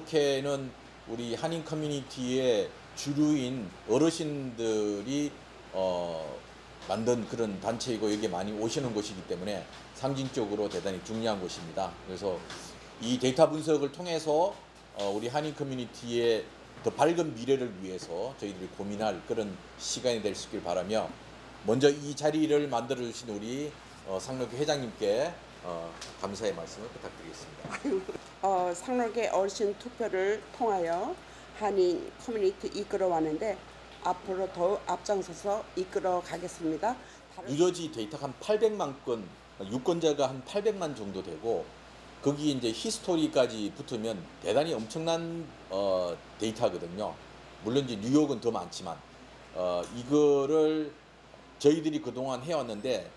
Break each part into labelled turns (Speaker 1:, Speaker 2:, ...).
Speaker 1: 상록회는 우리 한인 커뮤니티의 주류인 어르신들이 만든 그런 단체이고 여기에 많이 오시는 곳이기 때문에 상징적으로 대단히 중요한 곳입니다. 그래서 이 데이터 분석을 통해서 우리 한인 커뮤니티의 더 밝은 미래를 위해서 저희들이 고민할 그런 시간이 될 수 있길 바라며, 먼저 이 자리를 만들어 주신 우리 상록회 회장님께 감사의 말씀을 부탁드리겠습니다.
Speaker 2: 상록의 어르신 투표를 통하여 한인 커뮤니티 이끌어왔는데 앞으로 더 앞장서서 이끌어 가겠습니다.
Speaker 1: 뉴저지 데이터가 한 800만 건, 유권자가 한 800만 정도 되고 거기 이제 히스토리까지 붙으면 대단히 엄청난 데이터거든요. 물론 이제 뉴욕은 더 많지만 이거를 저희들이 그동안 해왔는데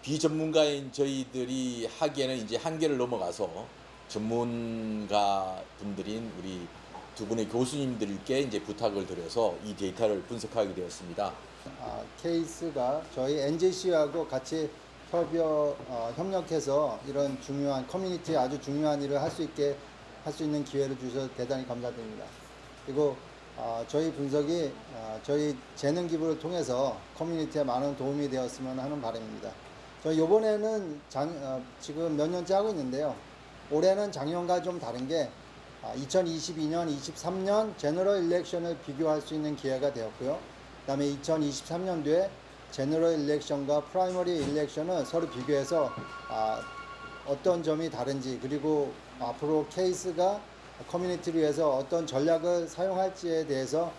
Speaker 1: 비전문가인 저희들이 하기에는 이제 한계를 넘어가서 전문가 분들인 우리 두 분의 교수님들께 이제 부탁을 드려서 이 데이터를 분석하게 되었습니다.
Speaker 3: 케이스가 저희 NJC하고 같이 협력해서 이런 중요한 커뮤니티에 아주 중요한 일을 할 수 있는 기회를 주셔서 대단히 감사드립니다. 그리고 저희 분석이 저희 재능 기부를 통해서 커뮤니티에 많은 도움이 되었으면 하는 바람입니다. 저희 이번에는 지금 몇 년째 하고 있는데요. 올해는 작년과 좀 다른 게 2022년, 23년 제너럴 일렉션을 비교할 수 있는 기회가 되었고요. 그 다음에 2023년도에 제너럴 일렉션과 프라이머리 일렉션을 서로 비교해서 어떤 점이 다른지, 그리고 앞으로 케이스가 커뮤니티를 위해서 어떤 전략을 사용할지에 대해서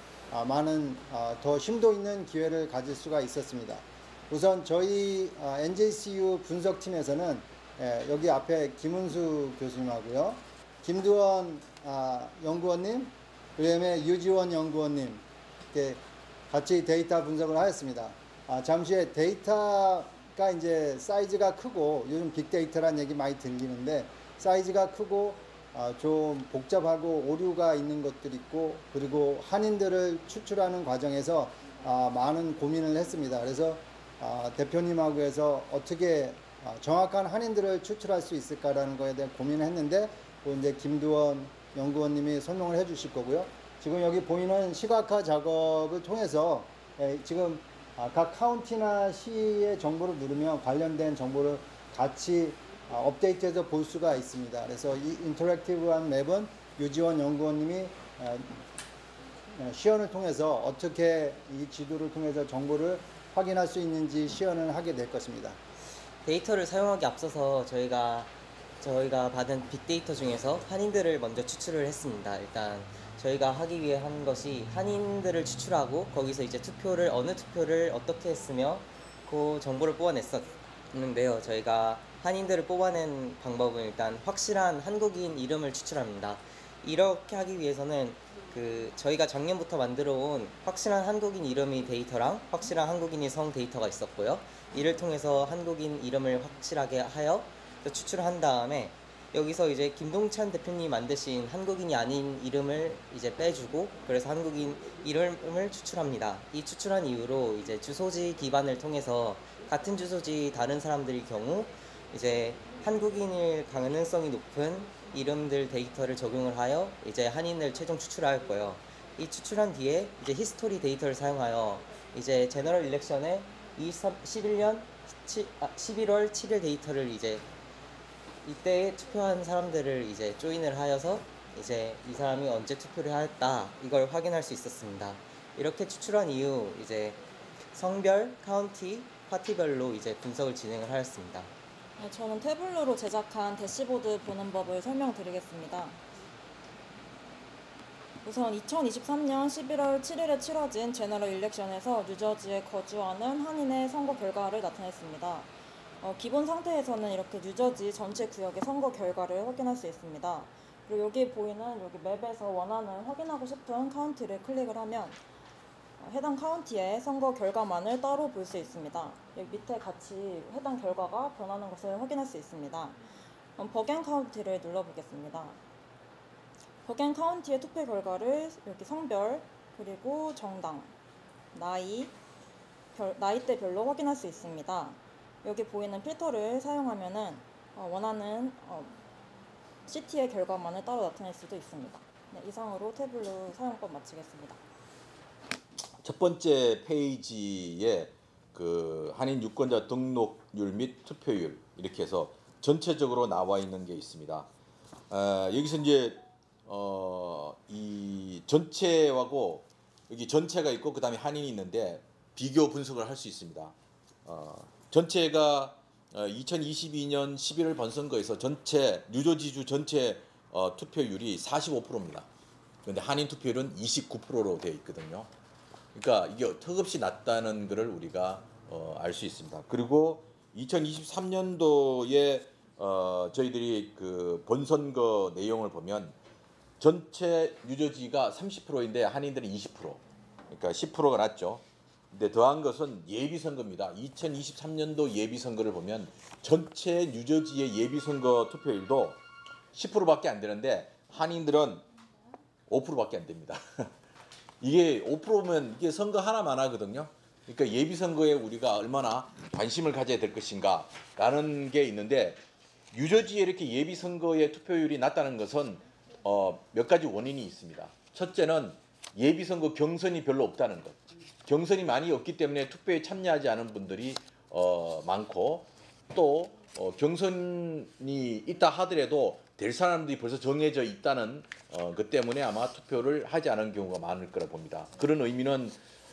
Speaker 3: 많은 더 심도 있는 기회를 가질 수가 있었습니다. 우선 저희 NJCU 분석팀에서는 여기 앞에 김은수 교수님하고요, 김두원 연구원님, 그다음에 유지원 연구원님 이렇게 같이 데이터 분석을 하였습니다. 잠시 후에 데이터가 이제 사이즈가 크고, 요즘 빅데이터라는 얘기 많이 들리는데 사이즈가 크고 좀 복잡하고 오류가 있는 것들이 있고, 그리고 한인들을 추출하는 과정에서 많은 고민을 했습니다. 그래서 대표님하고 해서 어떻게 정확한 한인들을 추출할 수 있을까라는 거에 대한 고민을 했는데, 이제 김두원 연구원님이 설명을 해 주실 거고요. 지금 여기 보이는 시각화 작업을 통해서 지금 각 카운티나 시의 정보를 누르면 관련된 정보를 같이 업데이트해서 볼 수가 있습니다. 그래서 이 인터랙티브한 맵은 유지원 연구원님이 시연을 통해서 어떻게 이 지도를 통해서 정보를 확인할 수 있는지 시연을 하게 될 것입니다.
Speaker 4: 데이터를 사용하기 앞서서 저희가 받은 빅데이터 중에서 한인들을 먼저 추출을 했습니다. 일단 저희가 하기 위해 한 것이 한인들을 추출하고 거기서 이제 어느 투표를 어떻게 했으며 그 정보를 뽑아냈었는데요. 저희가 한인들을 뽑아낸 방법은 일단 확실한 한국인 이름을 추출합니다. 이렇게 하기 위해서는 저희가 작년부터 만들어 온 확실한 한국인 이름이 데이터랑 확실한 한국인이 성 데이터가 있었고요. 이를 통해서 한국인 이름을 확실하게 하여 추출을 한 다음에 여기서 이제 김동찬 대표님이 만드신 한국인이 아닌 이름을 이제 빼주고, 그래서 한국인 이름을 추출합니다. 이 추출한 이후로 이제 주소지 기반을 통해서 같은 주소지 다른 사람들의 경우 이제 한국인일 가능성이 높은 이름들 데이터를 적용을 하여 이제 한인을 최종 추출할 거예요. 이 추출한 뒤에 이제 히스토리 데이터를 사용하여 이제 제너럴 일렉션에 11년 11월 7일 데이터를 이제 이때 투표한 사람들을 이제 조인을 하여서 이제 이 사람이 언제 투표를 했다 이걸 확인할 수 있었습니다. 이렇게 추출한 이후 이제 성별, 카운티, 파티별로 이제 분석을 진행을 하였습니다.
Speaker 5: 저는 태블로로 제작한 대시보드 보는 법을 설명드리겠습니다. 우선 2023년 11월 7일에 치러진 제너럴 일렉션에서 뉴저지에 거주하는 한인의 선거 결과를 나타냈습니다. 기본 상태에서는 이렇게 뉴저지 전체 구역의 선거 결과를 확인할 수 있습니다. 그리고 여기 보이는 여기 맵에서 원하는 확인하고 싶은 카운티를 클릭을 하면 해당 카운티의 선거 결과만을 따로 볼 수 있습니다. 여기 밑에 같이 해당 결과가 변하는 것을 확인할 수 있습니다. 버겐 카운티를 눌러보겠습니다. 버겐 카운티의 투표 결과를 여기 성별, 그리고 정당, 나이대별로 확인할 수 있습니다. 여기 보이는 필터를 사용하면은 원하는 시티의 결과만을 따로 나타낼 수도 있습니다. 네, 이상으로 태블로 사용법 마치겠습니다.
Speaker 1: 첫 번째 페이지에 그 한인 유권자 등록률 및 투표율 이렇게 해서 전체적으로 나와 있는 게 있습니다. 여기서 이제 이 전체하고 여기 전체가 있고 그 다음에 한인이 있는데 비교 분석을 할 수 있습니다. 전체가 2022년 11월 본선거에서 전체 뉴저지주 전체 투표율이 45%입니다. 그런데 한인 투표율은 29%로 되어 있거든요. 그러니까 이게 턱없이 낮다는 것을 우리가 알 수 있습니다. 그리고 2023년도에 저희들이 그 본선거 내용을 보면 전체 뉴저지가 30%인데 한인들은 20%. 그러니까 10%가 낮죠. 근데 더한 것은 예비선거입니다. 2023년도 예비선거를 보면 전체 뉴저지의 예비선거 투표율도 10%밖에 안 되는데 한인들은 5%밖에 안 됩니다. 이게 5%면 이게 선거 하나만 하거든요. 그러니까 예비선거에 우리가 얼마나 관심을 가져야 될 것인가 라는 게 있는데 뉴저지에 이렇게 예비선거의 투표율이 낮다는 것은 몇 가지 원인이 있습니다. 첫째는 예비선거 경선이 별로 없다는 것. 경선이 많이 없기 때문에 투표에 참여하지 않은 분들이 많고 또 경선이 있다 하더라도 될 사람들이 벌써 정해져 있다는 것 때문에 아마 투표를 하지 않은 경우가 많을 거라 봅니다. 그런 의미는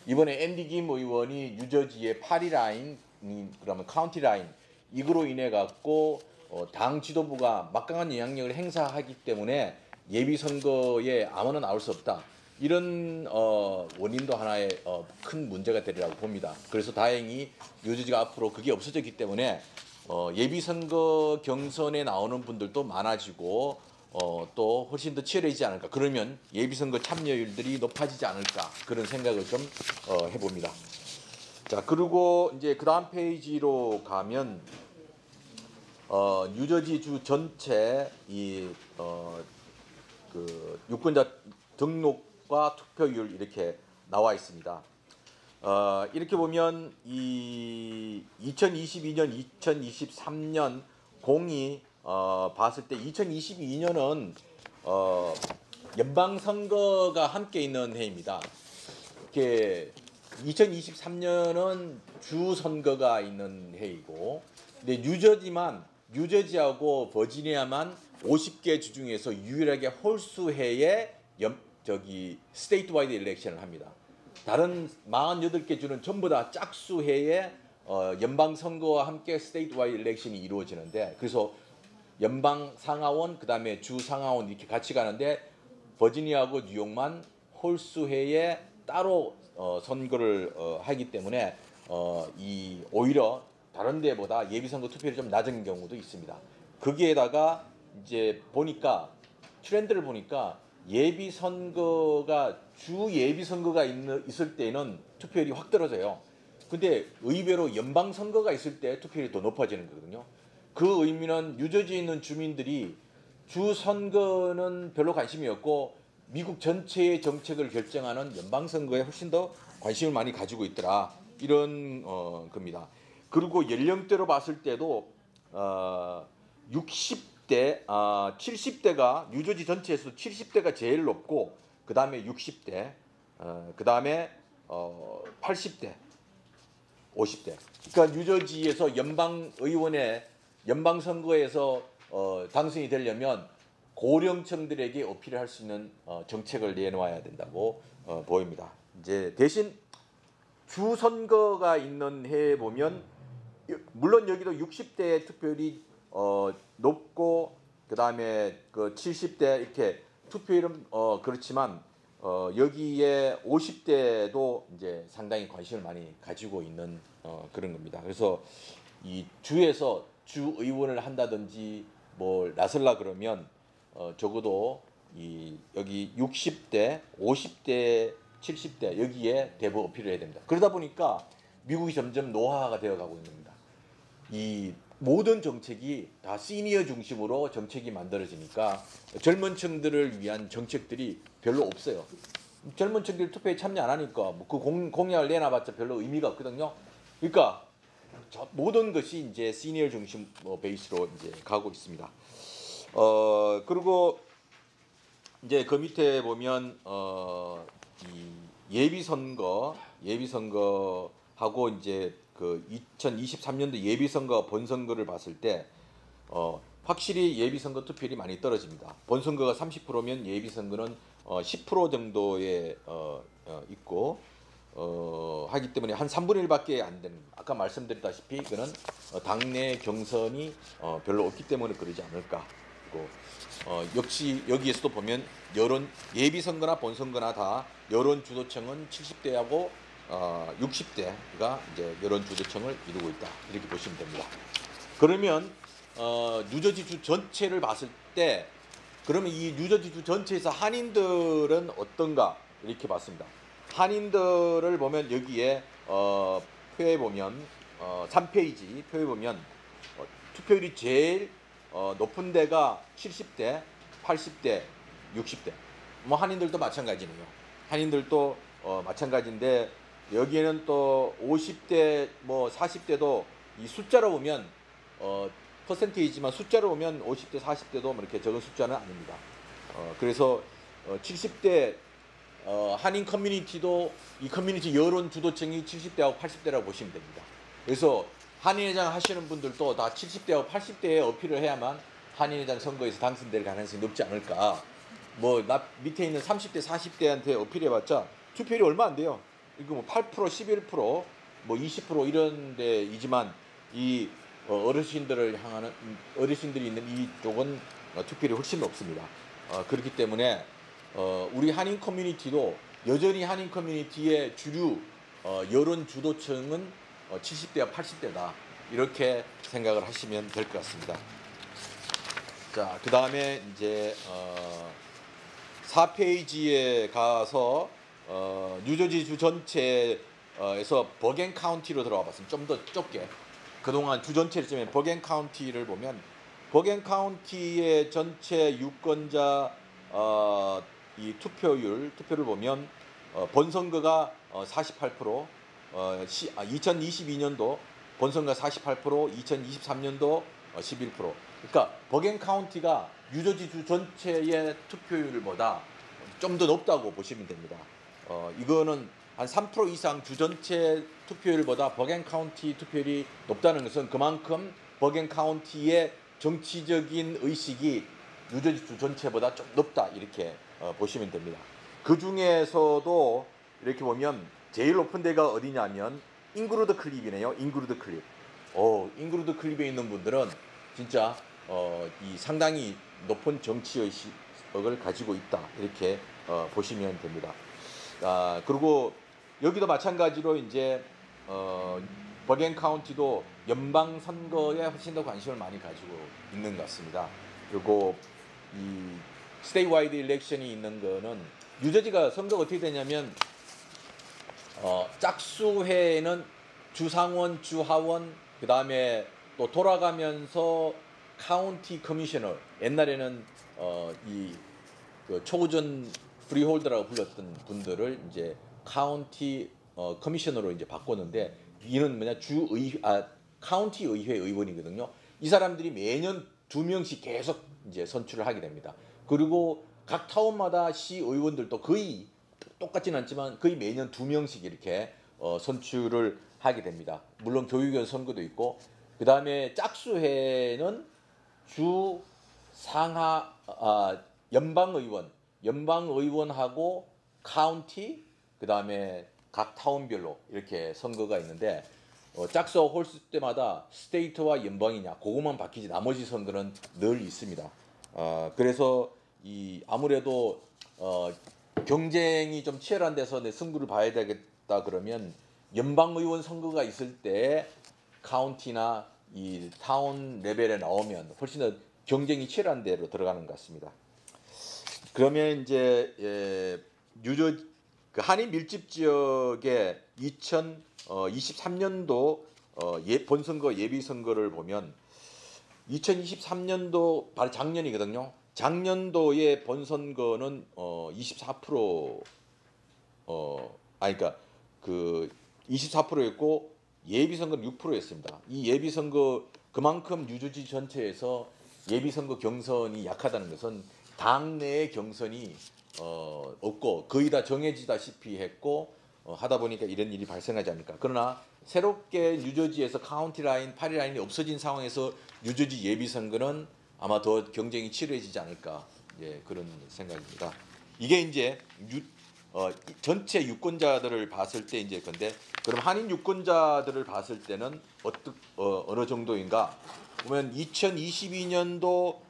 Speaker 1: 이번에 앤디 김 의원이 뉴저지의 파리 라인, 그러면 카운티 라인 이거로 인해 갖고 당 지도부가 막강한 영향력을 행사하기 때문에 예비 선거에 아무나 나올 수 없다. 이런 원인도 하나의 큰 문제가 되리라고 봅니다. 그래서 다행히 뉴저지가 앞으로 그게 없어졌기 때문에 예비 선거 경선에 나오는 분들도 많아지고 또 훨씬 더 치열해지지 않을까. 그러면 예비 선거 참여율들이 높아지지 않을까. 그런 생각을 좀 해봅니다. 자, 그리고 이제 그 다음 페이지로 가면 뉴저지 주 전체 그 유권자 등록과 투표율 이렇게 나와 있습니다. 이렇게 보면 이 2022년, 2023년 공이 봤을 때 2022년은 연방 선거가 함께 있는 해입니다. 이렇게 2023년은 주 선거가 있는 해이고, 근데 뉴저지하고 버지니아만 50개 주 중에서 유일하게 홀수해에 스테이트와이드 일렉션을 합니다. 다른 48개 주는 전부 다 짝수해에 연방 선거와 함께 스테이트와이드 일렉션이 이루어지는데, 그래서 연방 상하원 그다음에 주 상하원 이렇게 같이 가는데 버지니아하고 뉴욕만 홀수해에 따로 선거를 하기 때문에 오히려 다른 데보다 예비선거 투표율이 좀 낮은 경우도 있습니다. 거기에다가 이제 보니까 트렌드를 보니까 예비선거가 주 예비선거가 있을 때는 투표율이 확 떨어져요. 근데 의외로 연방선거가 있을 때 투표율이 더 높아지는 거거든요. 그 의미는 뉴저지에 있는 주민들이 주 선거는 별로 관심이 없고 미국 전체의 정책을 결정하는 연방선거에 훨씬 더 관심을 많이 가지고 있더라. 이런 겁니다. 그리고 연령대로 봤을 때도 60대, 70대가 뉴저지 전체에서 70대가 제일 높고 그 다음에 60대, 그 다음에 80대, 50대. 그러니까 뉴저지에서 연방선거에서 당선이 되려면 고령층들에게 어필을 할 수 있는 정책을 내놓아야 된다고 보입니다. 이제 대신 주 선거가 있는 해에 보면 물론 여기도 60대 투표율이 높고 그 다음에 그 70대 이렇게 투표율은 그렇지만 여기에 50대도 이제 상당히 관심을 많이 가지고 있는 그런 겁니다. 그래서 이 주에서 주 의원을 한다든지 뭘 나설라 그러면 적어도 여기 60대, 50대, 70대 여기에 대부 어필을 해야 됩니다. 그러다 보니까 미국이 점점 노화가 되어가고 있는 겁니다. 이 모든 정책이 다 시니어 중심으로 정책이 만들어지니까 젊은 층들을 위한 정책들이 별로 없어요. 젊은 층들이 투표에 참여 안 하니까 그 공약을 내놔봤자 별로 의미가 없거든요. 그러니까 모든 것이 이제 시니어 중심 베이스로 이제 가고 있습니다. 그리고 이제 그 밑에 보면 이 예비선거하고 이제 그 2023년도 예비선거 본선거를 봤을 때 확실히 예비선거 투표율이 많이 떨어집니다. 본선거가 30%면 예비선거는 10% 정도에 있고 하기 때문에 한 3분의 1밖에 안 되는. 아까 말씀드렸다시피 그는 당내 경선이 별로 없기 때문에 그러지 않을까. 그리고 역시 여기에서도 보면 예비선거나 본선거나 다 여론 주도층은 70대하고 60대가 이제 여론 주도층을 이루고 있다. 이렇게 보시면 됩니다. 그러면 뉴저지주 전체를 봤을 때 그러면 이 뉴저지주 전체에서 한인들은 어떤가 이렇게 봤습니다. 한인들을 보면 여기에 표에 보면 3페이지 표에 보면 투표율이 제일 높은 데가 70대, 80대, 60대. 뭐 한인들도 마찬가지네요. 한인들도 마찬가지인데 여기에는 또 50대, 뭐 40대도 이 숫자로 보면 퍼센테이지만 숫자로 보면 50대, 40대도 뭐 이렇게 적은 숫자는 아닙니다. 그래서 70대 한인 커뮤니티도 이 커뮤니티 여론 주도층이 70대하고 80대라고 보시면 됩니다. 그래서 한인회장 하시는 분들도 다 70대하고 80대에 어필을 해야만 한인회장 선거에서 당선될 가능성이 높지 않을까. 뭐 밑에 있는 30대, 40대한테 어필해봤자 투표율이 얼마 안 돼요. 이거 뭐 8%, 11%, 뭐 20% 이런 데이지만 이 어르신들을 향하는 어르신들이 있는 이쪽은 투표율이 훨씬 높습니다. 그렇기 때문에 우리 한인 커뮤니티도 여전히 한인 커뮤니티의 주류 여론 주도층은 70대와 80대다 이렇게 생각을 하시면 될 것 같습니다. 자, 그 다음에 이제 4페이지에 가서 뉴저지주 전체에서 버겐 카운티로 들어가 봤습니다. 좀 더 좁게. 그동안 주 전체를 쓰면 버겐 카운티를 보면 버겐 카운티의 전체 유권자 이 투표를 보면 본선거가 48%, 2022년도 본선거 48%, 2023년도 11%. 그러니까 버겐 카운티가 뉴저지주 전체의 투표율보다 좀 더 높다고 보시면 됩니다. 이거는 한 3% 이상 주 전체 투표율보다 버겐 카운티 투표율이 높다는 것은 그만큼 버겐 카운티의 정치적인 의식이 뉴저지주 전체보다 좀 높다 이렇게 보시면 됩니다. 그 중에서도 이렇게 보면 제일 높은 데가 어디냐면 잉그루드 클립이네요. 잉그루드 클립. 잉그루드 클립에 있는 분들은 진짜 이 상당히 높은 정치 의식을 가지고 있다 이렇게 보시면 됩니다. 그리고 여기도 마찬가지로 이제 버겐 카운티도 연방 선거에 훨씬 더 관심을 많이 가지고 있는 것 같습니다. 그리고 이 스테이와이드 일렉션이 있는 거는 뉴저지가 선거가 어떻게 되냐면 짝수회에는 주상원, 주하원, 그 다음에 또 돌아가면서 카운티 커미셔너, 옛날에는 그 초전 프리홀더라고 불렀던 분들을 이제 카운티 커미셔너로 이제 바꿨는데 이는 뭐냐 카운티 의회 의원이거든요. 이 사람들이 매년 2명씩 계속 이제 선출을 하게 됩니다. 그리고 각 타운마다 시 의원들도 거의 똑같지는 않지만 거의 매년 2명씩 이렇게 선출을 하게 됩니다. 물론 교육위원 선거도 있고 그 다음에 짝수회는 주 상하 연방의원하고 카운티 그 다음에 각 타운별로 이렇게 선거가 있는데 짝수 홀수 때마다 스테이트와 연방이냐 그것만 바뀌지 나머지 선거는 늘 있습니다. 그래서 아무래도 경쟁이 좀 치열한 데서 내 승부를 봐야 되겠다 그러면 연방의원 선거가 있을 때 카운티나 이 타운 레벨에 나오면 훨씬 더 경쟁이 치열한 데로 들어가는 것 같습니다. 그러면 이제 그 한인 밀집 지역의 2023년도 본선거 예비 선거를 보면 2023년도 바로 작년이거든요. 작년도의 본선거는 24% 그러니까 그 24%였고 예비 선거는 6%였습니다. 이 예비 선거 그만큼 뉴저지 전체에서 예비 선거 경선이 약하다는 것은 당내의 경선이 없고 거의 다 정해지다시피 했고 하다 보니까 이런 일이 발생하지 않을까. 그러나 새롭게 뉴저지에서 카운티 라인, 파리 라인이 없어진 상황에서 뉴저지 예비 선거는 아마 더 경쟁이 치열해지지 않을까. 예, 그런 생각입니다. 이게 이제 전체 유권자들을 봤을 때 이제 근데 그럼 한인 유권자들을 봤을 때는 어느 정도인가? 보면 2022년도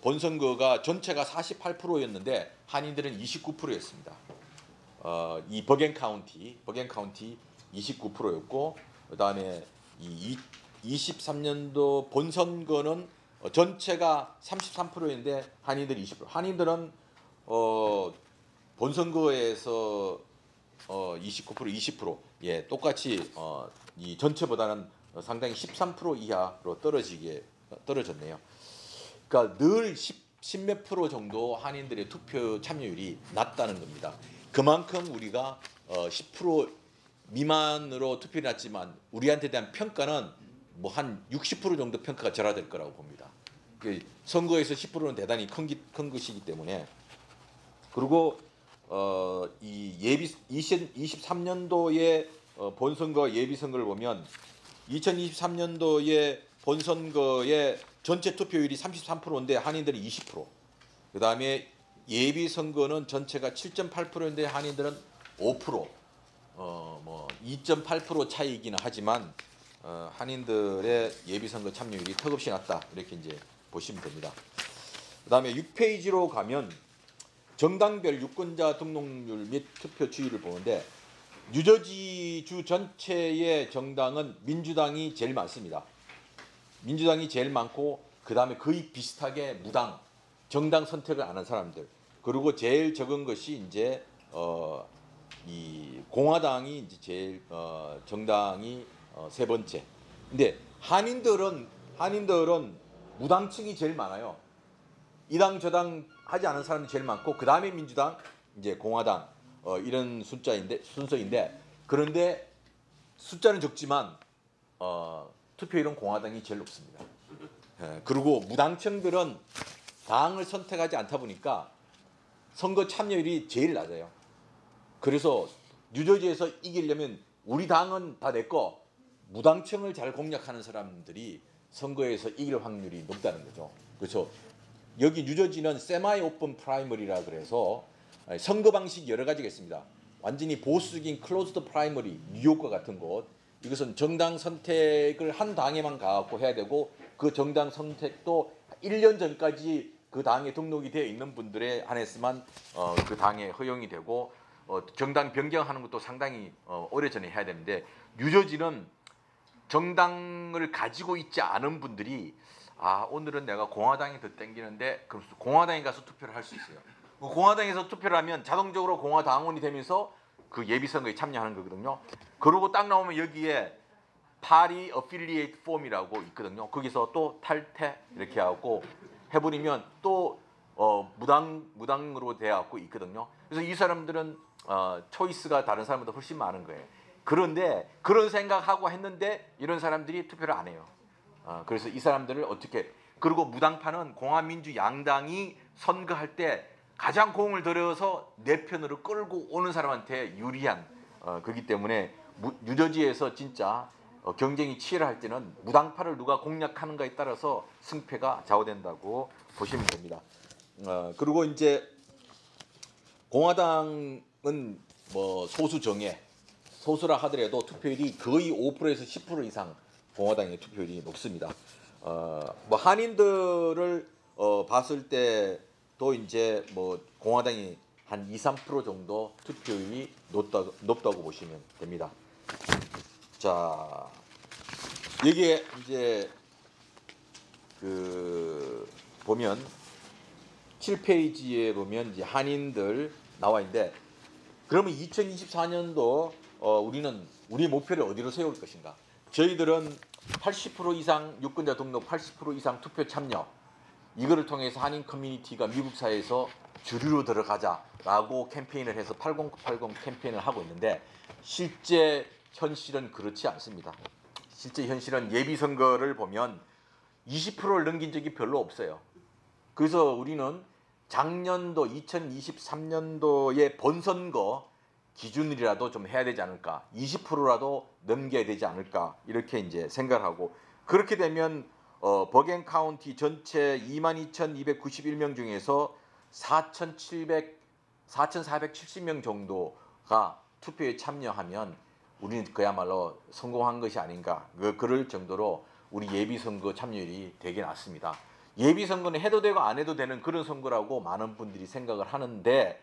Speaker 1: 본선거가 전체가 48%였는데 한인들은 29%였습니다. 이 버겐 카운티 29%였고 그다음에 이 23년도 본선거는 전체가 33%인데 한인들이 20%. 한인들은 본선거에서 29% 20% 예, 똑같이 이 전체보다는 상당히 13% 이하로 떨어졌네요. 그러니까 늘 10몇 프로 정도 한인들의 투표 참여율이 낮다는 겁니다. 그만큼 우리가 10% 미만으로 투표율이 낮지만 우리한테 대한 평가는 뭐 한 60% 정도 평가가 절하될 거라고 봅니다. 선거에서 10%는 대단히 큰 것이기 때문에. 그리고 이 예비 2023년도의 본선거 예비 선거를 보면 2023년도의 본선거의 전체 투표율이 33%인데 한인들이 20%. 그다음에 예비 선거는 전체가 7.8%인데 한인들은 5%. 뭐 2.8% 차이이기는 하지만 한인들의 예비 선거 참여율이 턱없이 낮다. 이렇게 이제 보시면 됩니다. 그다음에 6페이지로 가면 정당별 유권자 등록률 및 투표 주의를 보는데 뉴저지 주 전체의 정당은 민주당이 제일 많습니다. 민주당이 제일 많고 그다음에 거의 비슷하게 무당, 정당 선택을 안 한 사람들. 그리고 제일 적은 것이 이제 이 공화당이 이제 제일 정당이 세 번째. 근데 한인들은 무당층이 제일 많아요. 이당 저당 하지 않은 사람이 제일 많고 그 다음에 민주당, 이제 공화당 이런 순서인데 그런데 숫자는 적지만 투표율은 공화당이 제일 높습니다. 그리고 무당층들은 당을 선택하지 않다 보니까 선거 참여율이 제일 낮아요. 그래서 뉴저지에서 이기려면 우리 당은 다 내 거, 무당층을 잘 공략하는 사람들이 선거에서 이길 확률이 높다는 거죠. 그렇죠. 여기 뉴저지는 세마이 오픈 프라이머리라 그래서 선거 방식이 여러 가지가 있습니다. 완전히 보수적인 클로즈드 프라이머리, 뉴욕과 같은 곳. 이것은 정당 선택을 한 당에만 가고 해야 되고 그 정당 선택도 1년 전까지 그 당에 등록이 되어 있는 분들에 한해서만 그 당에 허용이 되고 정당 변경하는 것도 상당히 오래전에 해야 되는데 뉴저지는 정당을 가지고 있지 않은 분들이 오늘은 내가 공화당이 더 땡기는데 그럼 공화당에 가서 투표를 할 수 있어요. 공화당에서 투표를 하면 자동적으로 공화당원이 되면서 그 예비선거에 참여하는 거거든요. 그러고 딱 나오면 여기에 파리 어필리에이트 폼이라고 있거든요. 거기서 또 탈퇴 이렇게 하고 해버리면 또 무당으로 돼갖고 있거든요. 그래서 이 사람들은 초이스가 다른 사람보다 훨씬 많은 거예요. 그런데 그런 생각하고 했는데 이런 사람들이 투표를 안 해요. 그래서 이 사람들을 어떻게, 그리고 무당파는 공화민주 양당이 선거할 때 가장 공을 들여서 내 편으로 끌고 오는 사람한테 유리한 거기 때문에 뉴저지에서 진짜 경쟁이 치열할 때는 무당파를 누가 공략하는가에 따라서 승패가 좌우된다고 보시면 됩니다. 그리고 이제 공화당은 뭐 소수 정예, 소수라 하더라도 투표율이 거의 5%에서 10% 이상 공화당의 투표율이 높습니다. 뭐 한인들을 봤을 때도 이제 뭐 공화당이 한 2~3% 정도 투표율이 높다고 보시면 됩니다. 자, 여기에 이제 그 보면 7페이지에 보면 이제 한인들 나와 있는데 그러면 2024년도 우리 목표를 어디로 세울 것인가? 저희들은 80% 이상 유권자 등록, 80% 이상 투표 참여, 이거를 통해서 한인 커뮤니티가 미국 사회에서 주류로 들어가자라고 캠페인을 해서 8080 캠페인을 하고 있는데 실제 현실은 그렇지 않습니다. 실제 현실은 예비선거를 보면 20%를 넘긴 적이 별로 없어요. 그래서 우리는 작년도 2023년도의 본선거 기준이라도 좀 해야 되지 않을까, 20%라도 넘겨야 되지 않을까, 이렇게 이제 생각하고, 그렇게 되면 버겐 카운티 전체 22,291명 중에서 4,470명 정도가 투표에 참여하면 우리는 그야말로 성공한 것이 아닌가, 그럴 정도로 우리 예비선거 참여율이 되게 낮습니다. 예비선거는 해도 되고 안 해도 되는 그런 선거라고 많은 분들이 생각을 하는데,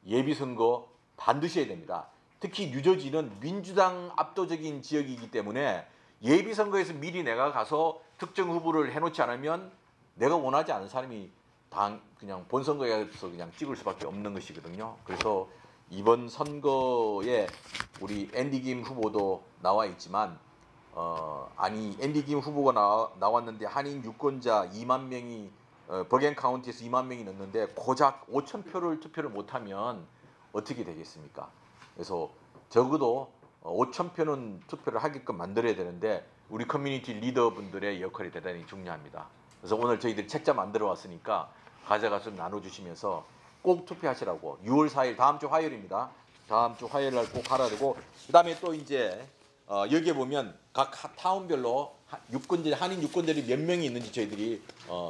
Speaker 1: 예비선거 반드시 해야 됩니다. 특히 뉴저지는 민주당 압도적인 지역이기 때문에 예비선거에서 미리 내가 가서 특정 후보를 해놓지 않으면 내가 원하지 않은 사람이 그냥 본선거에서 그냥 찍을 수밖에 없는 것이거든요. 그래서 이번 선거에 우리 앤디 김 후보도 나와 있지만, 앤디 김 후보가 나왔는데 한인 유권자 2만 명이 버겐 카운티에서 2만 명이 넣는데 고작 5천 표를 투표를 못하면 어떻게 되겠습니까? 그래서 적어도 5천 표는 투표를 하게끔 만들어야 되는데 우리 커뮤니티 리더분들의 역할이 대단히 중요합니다. 그래서 오늘 저희들이 책자 만들어 왔으니까 가져가서 나눠주시면서 꼭 투표하시라고. 6월 4일 다음 주 화요일입니다. 다음 주 화요일 날 꼭 하라 되고, 그다음에 또 이제 여기에 보면 각 타운별로 한인 유권자들이 몇 명이 있는지 저희들이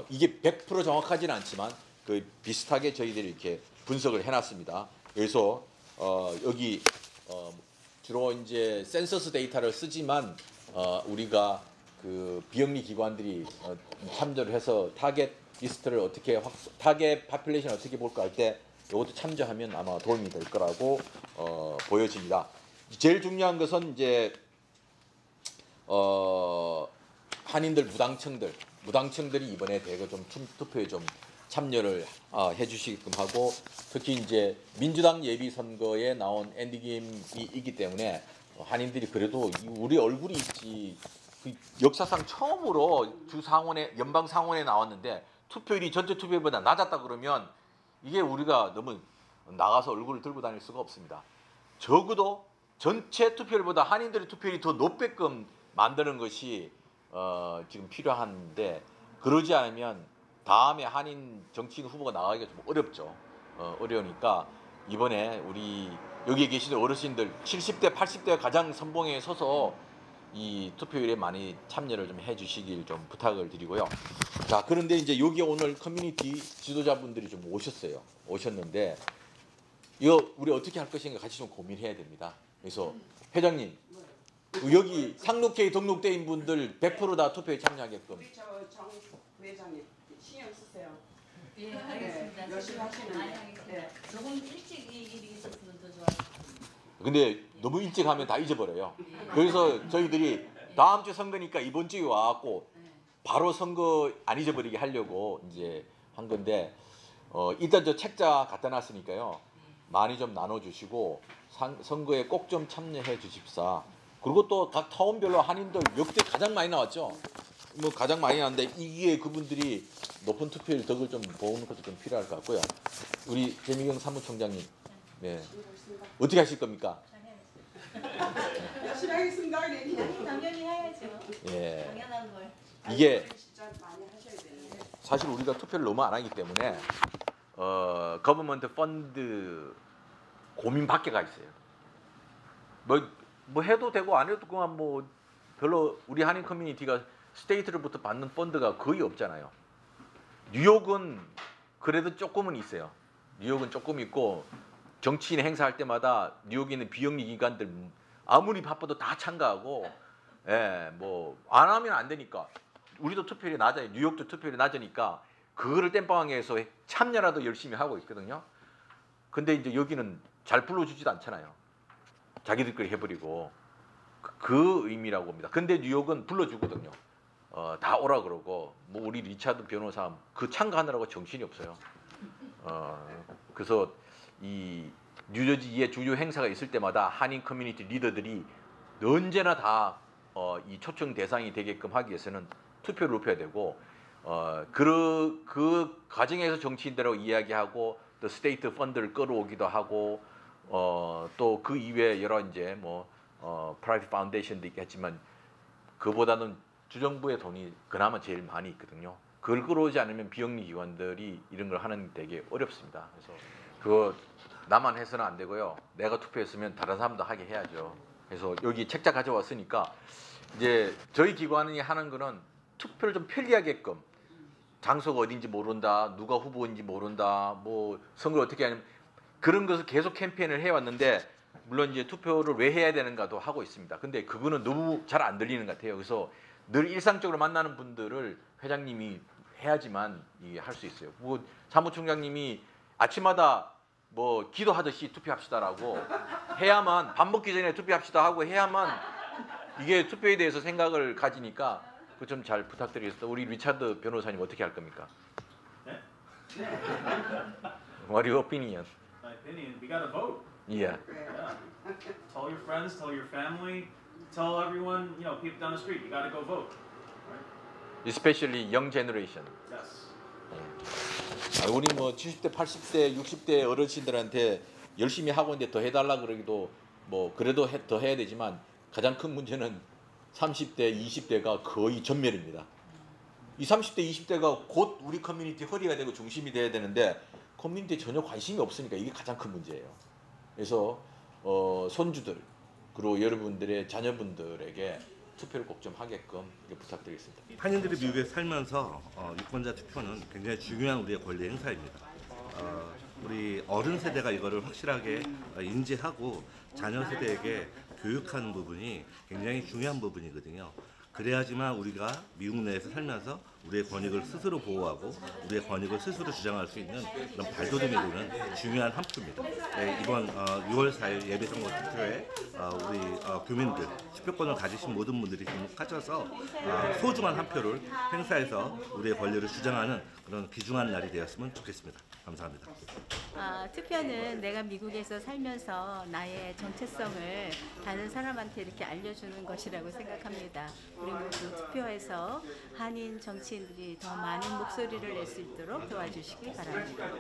Speaker 1: 이게 100% 정확하지는 않지만 그 비슷하게 저희들이 이렇게 분석을 해놨습니다. 그래서 여기 주로 이제 센서스 데이터를 쓰지만 우리가 그 비영리 기관들이 참조를 해서 타겟 리스트를 어떻게 타겟 파퓰레이션 어떻게 볼까 할 때 이것도 참조하면 아마 도움이 될 거라고 보여집니다. 제일 중요한 것은 이제 한인들 무당층들이 이번에 대거 좀 투표에 좀 참여를 해주시게끔 하고, 특히 이제 민주당 예비 선거에 나온 앤디 김이 있기 때문에 한인들이 그래도 우리 얼굴이 있지, 그 역사상 처음으로 주 상원에 연방 상원에 나왔는데 투표율이 전체 투표율보다 낮았다 그러면 이게 우리가 너무 나가서 얼굴을 들고 다닐 수가 없습니다. 적어도 전체 투표율보다 한인들의 투표율이 더 높게끔 만드는 것이 지금 필요한데, 그러지 않으면 다음에 한인 정치인 후보가 나가기가 좀 어렵죠. 어려우니까 이번에 우리 여기에 계시는 어르신들 70대, 80대 가장 선봉에 서서 이 투표율에 많이 참여를 좀 해주시길 좀 부탁을 드리고요. 자, 그런데 이제 여기 오늘 커뮤니티 지도자분들이 좀 오셨는데 이거 우리 어떻게 할 것인가 같이 좀 고민해야 됩니다. 그래서 회장님, 여기 상록회에 등록된 분들 100% 다 투표에 참여하게끔.
Speaker 2: 우리 정 부회장님 신경 쓰세요.
Speaker 6: 예, 알겠습니다.
Speaker 2: 열심히 하시는데. 네.
Speaker 6: 조금 일찍 이 일이 있었으면 더 좋았을
Speaker 1: 근데 너무 일찍 하면 다 잊어버려요. 그래서 저희들이 다음 주 선거니까 이번 주에 와갖고 바로 선거 안 잊어버리게 하려고 이제 한 건데, 일단 저 책자 갖다 놨으니까요. 많이 좀 나눠주시고 선거에 꼭 좀 참여해 주십사. 그리고 또 각 타운별로 한인들 역대 가장 많이 나왔죠. 뭐 가장 많이 나왔는데 이게 그분들이 높은 투표율 덕을 좀 보는 것도 좀 필요할 것 같고요. 우리 재미경 사무총장님, 네, 어떻게 하실 겁니까?
Speaker 2: 열심히 하겠습니다.
Speaker 6: 당연히 해야죠.
Speaker 1: 예,
Speaker 6: 당연한 걸.
Speaker 1: 이게
Speaker 2: 진짜 많이 하셔야 되는데.
Speaker 1: 사실 우리가 투표를 너무 안 하기 때문에 거버먼트 펀드 고민 밖에 가 있어요. 뭐 해도 되고 안 해도 그만 뭐 별로 우리 한인 커뮤니티가 스테이트로부터 받는 펀드가 거의 없잖아요. 뉴욕은 그래도 조금은 있어요. 뉴욕은 조금 있고 정치인 행사할 때마다 뉴욕에 있는 비영리 기관들 아무리 바빠도 다 참가하고, 예, 뭐 안 하면 안 되니까 우리도 투표율이 낮아요. 뉴욕도 투표율이 낮으니까 그거를 땜빵해서 참여라도 열심히 하고 있거든요. 근데 이제 여기는 잘 불러주지도 않잖아요. 자기들끼리 해버리고 그 의미라고 봅니다. 근데 뉴욕은 불러주거든요. 다 오라 그러고 뭐 우리 리차드 변호사 그 참가하느라고 정신이 없어요. 그래서 이 뉴저지의 주요 행사가 있을 때마다 한인 커뮤니티 리더들이 언제나 다 이 초청 대상이 되게끔 하기 위해서는 투표를 높여야 되고, 그 과정에서 정치인들하고 이야기하고 또 스테이트 펀드를 끌어오기도 하고, 또 그 이외에 여러 이제 뭐 프라이빗 파운데이션도 있겠지만 그보다는 주정부의 돈이 그나마 제일 많이 있거든요. 그걸 끌어오지 않으면 비영리 기관들이 이런 걸 하는 되게 어렵습니다. 그래서 그거 나만 해서는 안 되고요. 내가 투표했으면 다른 사람도 하게 해야죠. 그래서 여기 책자 가져왔으니까 이제 저희 기관이 하는 거는 투표를 좀 편리하게끔 장소가 어딘지 모른다, 누가 후보인지 모른다, 뭐 선거를 어떻게 하냐면 그런 것을 계속 캠페인을 해왔는데 물론 이제 투표를 왜 해야 되는가도 하고 있습니다. 근데 그거는 너무 잘 안 들리는 것 같아요. 그래서 늘 일상적으로 만나는 분들을 회장님이 해야지만 이게 할 수 있어요. 뭐 사무총장님이 아침마다 뭐 기도하듯이 투표합시다라고 해야만 밥 먹기 전에 투표합시다 하고 해야만 이게 투표에 대해서 생각을 가지니까 그 좀 잘 부탁드리겠습니다. 우리 리차드 변호사님 어떻게 할 겁니까?
Speaker 7: 네?
Speaker 1: What your opinion?
Speaker 7: My opinion, we gotta vote.
Speaker 1: Yeah.
Speaker 7: Yeah. Tell your friends, tell your family, tell everyone, you know, people down the street, you gotta go vote. Right?
Speaker 1: Especially young generation.
Speaker 7: Yes.
Speaker 1: 우리 뭐 70대, 80대, 60대 어르신들한테 열심히 하고 있는데 더 해달라 그러기도 뭐 그래도 더 해야 되지만 가장 큰 문제는 30대, 20대가 거의 전멸입니다. 이 30대, 20대가 곧 우리 커뮤니티 허리가 되고 중심이 돼야 되는데 커뮤니티에 전혀 관심이 없으니까 이게 가장 큰 문제예요. 그래서 손주들 그리고 여러분들의 자녀분들에게 투표를 꼭 좀 하게끔 부탁드리겠습니다.
Speaker 8: 한인들이 미국에 살면서 유권자 투표는 굉장히 중요한 우리의 권리 행사입니다. 우리 어른 세대가 이거를 확실하게 인지하고 자녀 세대에게 교육하는 부분이 굉장히 중요한 부분이거든요. 그래야지만 우리가 미국 내에서 살면서 우리의 권익을 스스로 보호하고 우리의 권익을 스스로 주장할 수 있는 그런 발돋움이 되는 중요한 한 표입니다. 네, 이번 6월 4일 예비선거 투표에 우리 교민들, 투표권을 가지신 모든 분들이 등록하셔서 소중한 한 표를 행사해서 우리의 권리를 주장하는 그런 귀중한 날이 되었으면 좋겠습니다. 감사합니다.
Speaker 6: 투표는 내가 미국에서 살면서 나의 정체성을 다른 사람한테 이렇게 알려주는 것이라고 생각합니다. 우리 모두 투표해서 한인 정치인들이 더 많은 목소리를 낼 수 있도록 도와주시기 바랍니다.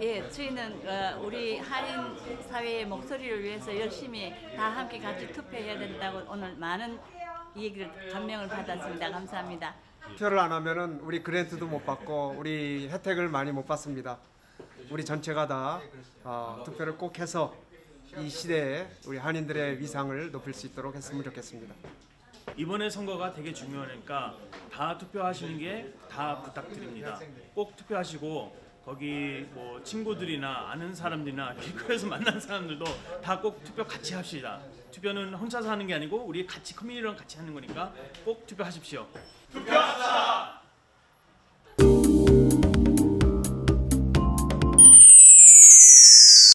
Speaker 9: 예, 저희는 우리 한인 사회의 목소리를 위해서 열심히 다 함께 같이 투표해야 된다고 오늘 많은 얘기를 감명을 받았습니다. 감사합니다.
Speaker 10: 투표를 안 하면은 우리 그랜트도 못 받고 우리 혜택을 많이 못 받습니다. 우리 전체가 다 투표를 꼭 해서 이 시대에 우리 한인들의 위상을 높일 수 있도록 했으면 좋겠습니다.
Speaker 7: 이번에 선거가 되게 중요하니까 다 투표하시는 게 다 부탁드립니다. 꼭 투표하시고 거기 뭐 친구들이나 아는 사람들이나 길거리에서 만난 사람들도 다 꼭 투표 같이 합시다. 투표는 혼자서 하는 게 아니고 우리 같이 커뮤니티랑 같이 하는 거니까 꼭 투표하십시오. 투표합시다.